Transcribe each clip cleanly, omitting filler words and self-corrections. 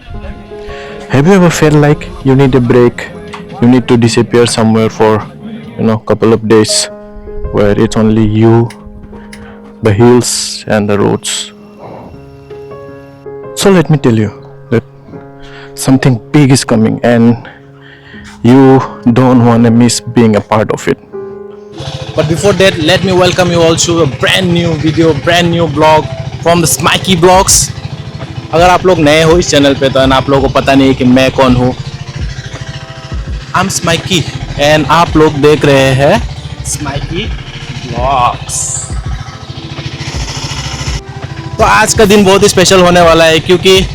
Have you ever felt like you need a break? You need to disappear somewhere for, couple of days where it's only you, the hills and the roads. So let me tell you that something big is coming and you don't want to miss being a part of it. But before that, let me welcome you all to a brand new video, brand new blog from the Smikey Blogs. अगर आप लोग नए हो इस channel पे तो आप लोगों को पता नहीं कि मैं कौन हूँ. आई एम स्माइकी एंड आप लोग देख रहे हैं स्माइकी ब्लॉग्स. तो आज का दिन बहुत ही स्पेशल होने वाला है क्योंकि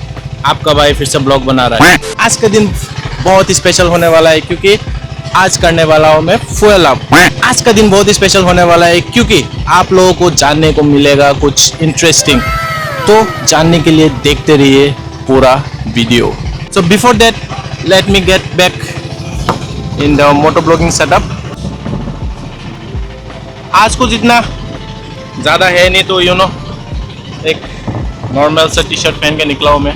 आपका भाई फिर से ब्लॉग बना रहा है. आज का दिन बहुत ही स्पेशल होने वाला है क्योंकि आज करने वाला हूँ मैं फुएल अप. आज का दिन बहुत ही स्पेशल होने वाला है क्योंकि आप लोगों को जानने को मिलेगा कुछ इंटरेस्टिंग. तो जानने के लिए देखते रहिए पूरा video. So before that let me get back in the moto blogging setup. आज कुछ इतना ज़्यादा है नहीं तो एक नॉर्मल सा टी शर्ट पहन के निकला हूँ मैं.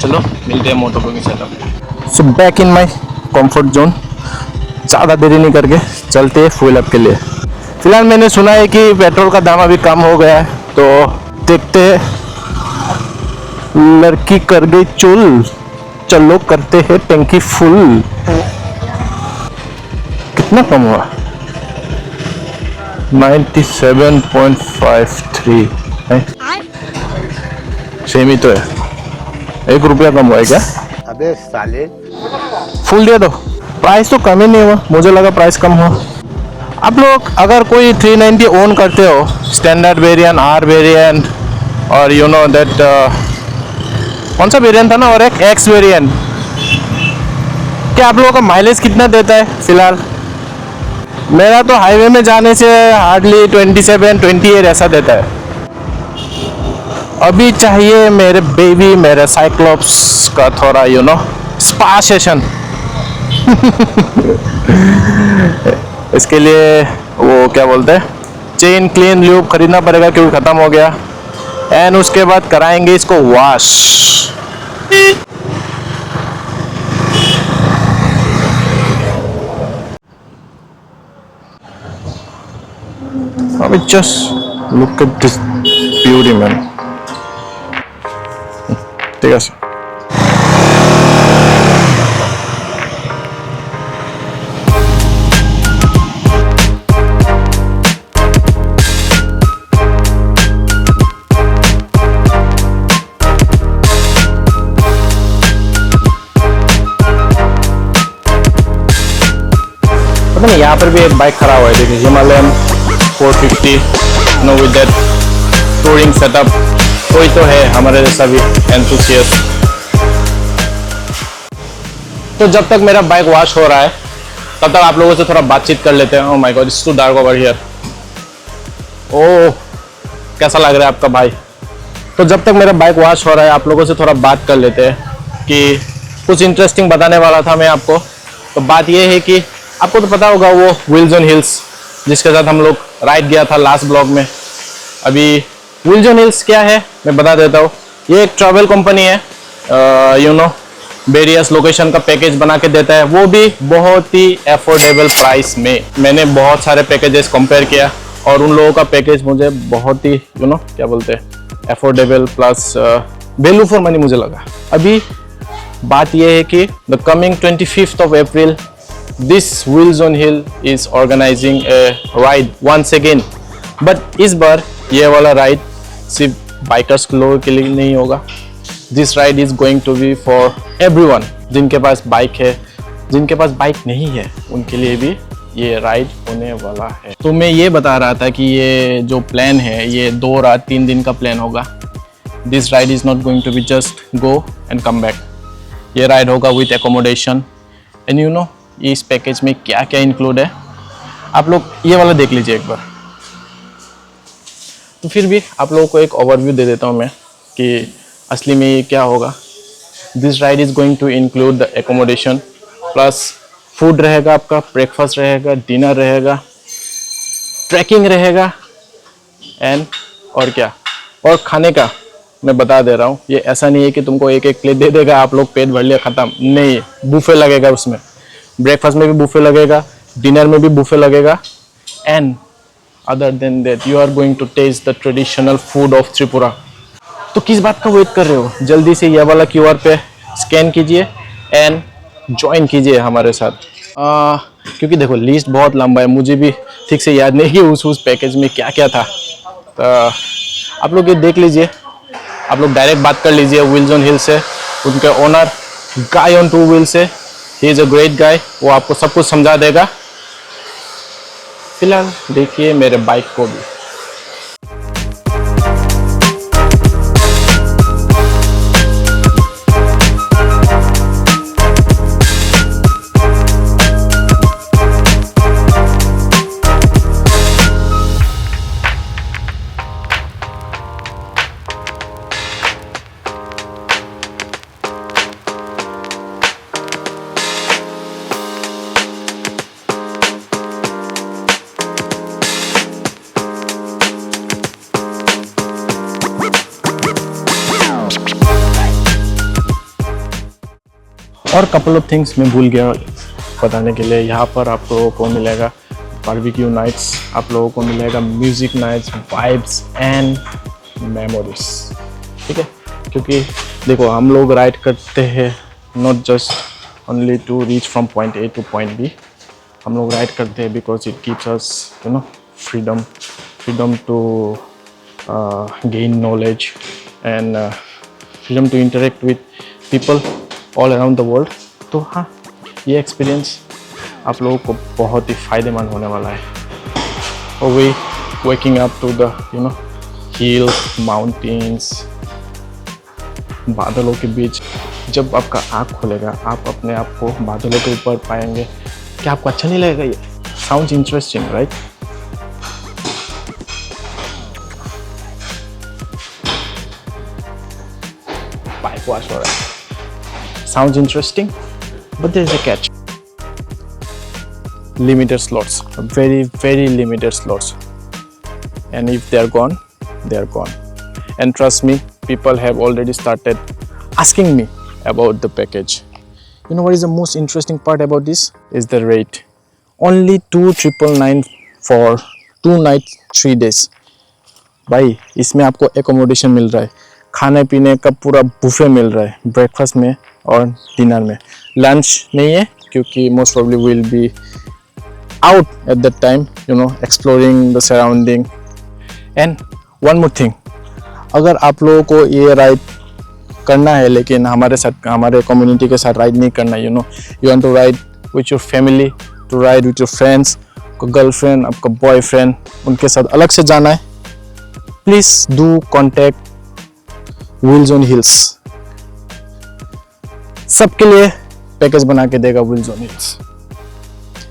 चलो मिलते हैं moto blogging setup. So back in my comfort zone. ज़्यादा देरी नहीं करके चलते हैं फुएल अप के लिए. फिलहाल मैंने सुना है कि पेट्रोल का दाम अभी कम हो गया है तो देखते हैं. लड़की कर गई चुल, चलो करते हैं टंकी फुल. कितना कम हुआ? 97.53 है. सेम ही तो है. 1 रुपया कम हुआ है क्या? अबे साले. फुल दे दो. प्राइस तो कम ही नहीं हुआ. मुझे लगा प्राइस कम हुआ. आप लोग अगर कोई 390 ओन करते हो, स्टैंडर्ड वेरिएंट, आर वेरिएंट और दैट कौन सा वेरिएंट था ना, और एक एक्स वेरिएंट, क्या आप लोगों का माइलेज कितना देता है फिलहाल? मेरा तो हाईवे में जाने से हार्डली 27-28 ऐसा देता है. अभी चाहिए मेरे बेबी, मेरे साइक्लोप्स का थोड़ा स्पा सेशन. इसके लिए वो क्या बोलते हैं, चेन क्लीन ल्यूब खरीदना पड़ेगा क्योंकि ख़त्म हो गया. एंड उसके बाद कराएंगे इसको वॉश. अभी just look at this beauty man. ठीक है. पता नहीं यहाँ पर भी एक बाइक खड़ा हुआ है. देखिए Himalayan 450 with that touring setup. कोई तो है हमारे जैसा भी एंथुसियास्ट. तो जब तक मेरा बाइक वॉश हो रहा है तब तक आप लोगों से थोड़ा बातचीत कर लेते हैं. Oh my god, it's too dark over here. Oh कैसा लग रहा है आपका भाई? तो जब तक मेरा बाइक वॉश हो रहा है आप लोगों से थोड़ा बात कर लेते हैं कि कुछ इंटरेस्टिंग बताने वाला था मैं आपको. तो बात ये है कि आपको तो पता होगा वो विल्सन हिल्स जिसके साथ हम लोग राइड गया था लास्ट ब्लॉग में. अभी विल्सन हिल्स क्या है मैं बता देता हूँ. ये एक ट्रैवल कंपनी है. वेरियस लोकेशन का पैकेज बना के देता है, वो भी बहुत ही अफोर्डेबल प्राइस में. मैंने बहुत सारे पैकेजेस कंपेयर किया और उन लोगों का पैकेज मुझे बहुत ही क्या बोलते हैं affordable plus value for money मुझे लगा. अभी बात यह है कि the coming 25th of April this Wilson Hill is organizing a ride once again. but इस बार ये वाला राइड सिर्फ बाइकर्स लोगों के लिए नहीं होगा. This ride is going to be for everyone. जिनके पास बाइक है, जिनके पास बाइक नहीं है, उनके लिए भी ये राइड होने वाला है. तो मैं ये बता रहा था कि ये जो प्लान है ये 2 रात 3 दिन का प्लान होगा. This ride is not going to be just go and come back. ये राइड होगा विथ एकोमोडेशन. एंड इस पैकेज में क्या क्या इंक्लूड है आप लोग ये वाला देख लीजिए एक बार. तो फिर भी आप लोगों को एक ओवरव्यू दे देता हूँ मैं कि असली में ये क्या होगा. This ride is going to include the accommodation plus food रहेगा, आपका ब्रेकफास्ट रहेगा, डिनर रहेगा, ट्रैकिंग रहेगा एंड और क्या, और खाने का मैं बता दे रहा हूँ, ये ऐसा नहीं है कि तुमको एक एक प्लेट दे देगा, आप लोग पेट भर लिया खत्म, नहीं, बुफे लगेगा उसमें। ब्रेकफास्ट में भी बुफे लगेगा, डिनर में भी बुफे लगेगा, and other than that you are going to taste the traditional food of Tripura. तो किस बात का वेट कर रहे हो, जल्दी से ये वाला QR पे स्कैन कीजिए एंड ज्वाइन कीजिए हमारे साथ। क्योंकि देखो लिस्ट बहुत लंबा है, मुझे भी ठीक से याद नहीं कि उस पैकेज में क्या क्या था। तो आप लोग ये देख लीजिए, आप लोग डायरेक्ट बात कर लीजिए व्हील्स ऑन हिल से, उनके ओनर गाय ऑन 2 व्हील से। He is a great guy, वो आपको सब कुछ समझा देगा। फिलहाल देखिए मेरे बाइक को भी। और कपल ऑफ थिंग्स मैं भूल गया बताने के लिए। यहाँ पर आप लोगों को मिलेगा बारबेक्यू नाइट्स, आप लोगों को मिलेगा music nights, vibes and memories, ठीक है। क्योंकि देखो हम लोग राइड करते हैं not just only to reach from point A to point B, हम लोग राइड करते हैं because it keeps us you know freedom to gain knowledge and freedom to interact with people all around the world. तो हाँ, ये experience आप लोगों को बहुत ही फ़ायदेमंद होने वाला है। और we waking up to the you know hill mountains, बादलों के बीच, जब आपका आँख खुलेगा आप अपने आप को बादलों के ऊपर पाएंगे। क्या आपको अच्छा नहीं लगेगा? ये sounds interesting right? Bike wash हो रहा है। Sounds interesting, but there is a catch. Limited slots, very limited slots, and if they are gone, they are gone. And trust me, people have already started asking me about the package. You know what is the most interesting part about this? Is the rate. Only 2,999 for 2 nights 3 days. भाई इसमें आपको accommodation मिल रहा है, खाने पीने का पूरा buffet मिल रहा है, ब्रेकफास्ट में और डिनर में। लंच नहीं है क्योंकि most probably will be out at that time, you know, exploring the surrounding. And one more thing, अगर आप लोगों को ये राइड करना है लेकिन हमारे साथ, हमारे कम्युनिटी के साथ राइड नहीं करना, you know, you want to ride with your family, to ride with your friends, आपका गर्लफ्रेंड, आपका बॉयफ्रेंड, उनके साथ अलग से जाना है, please do contact wheels on hills. सबके लिए पैकेज बना के देगा wheels on hills.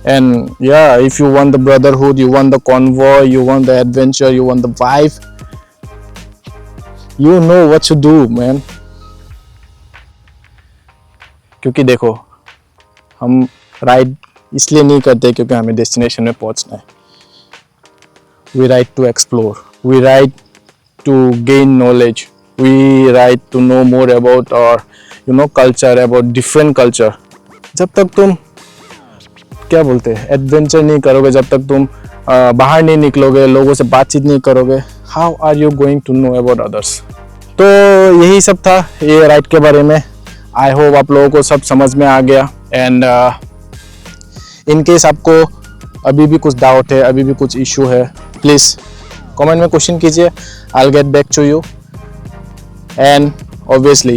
And yeah if you want the brotherhood, you want the convoy, you want the adventure, you want the vibe, you know what to do man. क्योंकि देखो हम ride इसलिए नहीं करते क्योंकि हमें डेस्टिनेशन में पहुंचना है। We ride to explore, we ride to gain knowledge, we ride to know more about our you know culture, about different culture. जब तक तुम क्या बोलते हैं एडवेंचर नहीं करोगे, जब तक तुम बाहर नहीं निकलोगे, लोगों से बातचीत नहीं करोगे, how are you going to know about others. तो यही सब था ये राइड के बारे में। आई होप आप लोगों को सब समझ में आ गया। एंड इन केस आपको अभी भी कुछ डाउट है, अभी भी कुछ इशू है, प्लीज़ कमेंट में क्वेश्चन कीजिए, I will get back to you. And obviously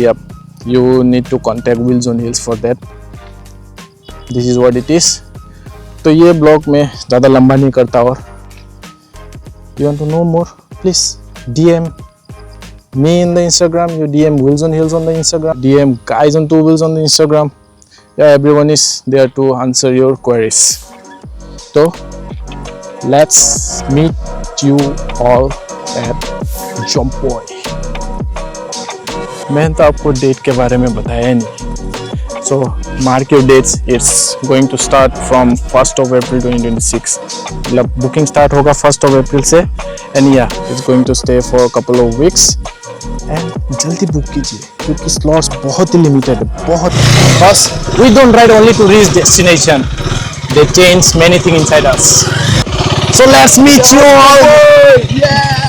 you need to contact Wheels on Hills for that. This is what it is. तो ये ब्लॉग में ज़्यादा लंबा नहीं करता, और you want to know more, please DM me in the Instagram, you DM Wheels on Hills on the Instagram, DM guys on 2 wheels on the Instagram. Yeah, everyone is there to answer your queries. So let's meet you all at Jump Boy. मैंने तो आपको date के बारे में बताया नहीं, so mark your dates. It's going to start from 1 April 2026। मतलब booking start होगा 1 April से, and yeah it's going to stay for couple of weeks. And जल्दी बुक कीजिए क्योंकि स्लॉट्स बहुत ही लिमिटेड है, बहुत। बस we don't ride only to reach destination, they change many thing inside us, so let's meet you all.